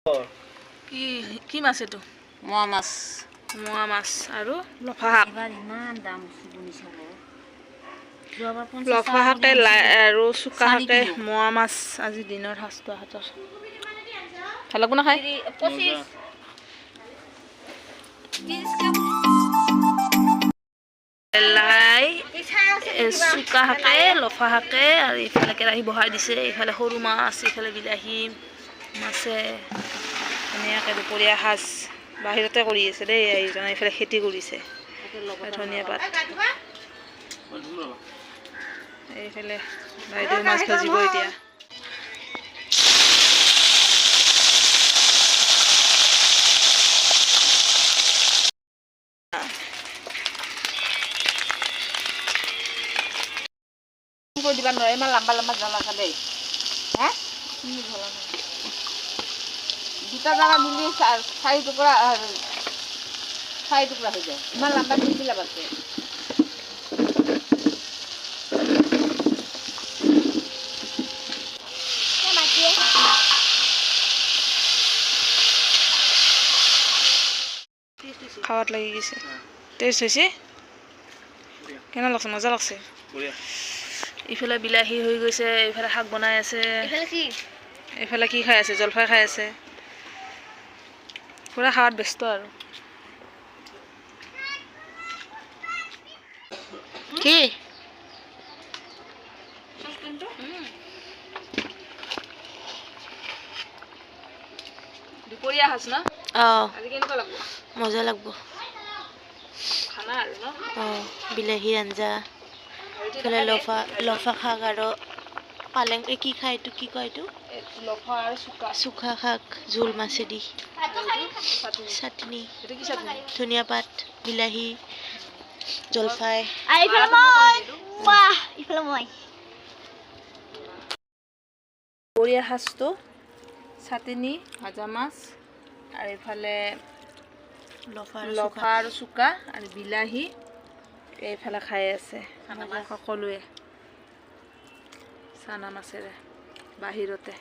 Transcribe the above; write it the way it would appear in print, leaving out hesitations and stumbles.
কি কি মাছ এটো? মোৱা মাছ। মোৱা মাছ আৰু লফা শাক। ইমান দাম শুনিছো। লফা শাকে আৰু চুকা শাকে মোৱা মাছ আজি দিনৰ সাজটো হাতৰ। ভাল লাগব না খাই? 25 লাই চুকা শাকে লফা শাকে আৰু ইফালে কেৰাহী বহাই দিছে, ইফালে সৰু মাছ, ইফালে বিলাহী মাছে ধুনীয়াকৈ দুপৰীয়া সাজ বাহিৰতে কৰি আছে দেই। এইজনে ইফালে খেতি কৰিছে ধনিয়া পাত। এইফালে বাইদেউ মাছ ভাজিব এতিয়া। কৰি দিবা নোৱাৰে, ইমান লম্বা লম্বা জ্বলা দেই। হা দুটা জ্বলা মিলি 4 টুকুৰা হৈ যায়। ইমান লম্বা দি দিলা বাছে। খাওয়াত লাগি গেছে। টেস্ট হয়েছে? কেনা লাগছে? মজা লাগছে। ইফালে বিলাহী হৈ গৈছে, ইফালে শাক বনাই আছে। ইফালে কি খাই আছে? জলফাই খাই আছে। পুৰা খাওয়াত ব্যস্ত আৰু। কি? দুপৰীয়া সাজ না? আজি কেনেকুৱা লাগব? মজা লাগব। খানা আৰু ন? বিলাহীৰ আঞ্জা, লফা শাক আৰু পালেং কি খায় এইটো, কি কয় এইটো? লফা আৰু চুকা শাক জোল মাছেদি, চাটনি, ধনিয়া পাত, বিলাহী, জলফাই। দুপৰীয়া সাজটো চাটনি, ভাজা মাছ আৰু ইফালে লফা আৰু চুকা আৰু বিলাহী এইফালে খাই আছে সকলোৱে চানা মাছেৰে বাহিৰতে।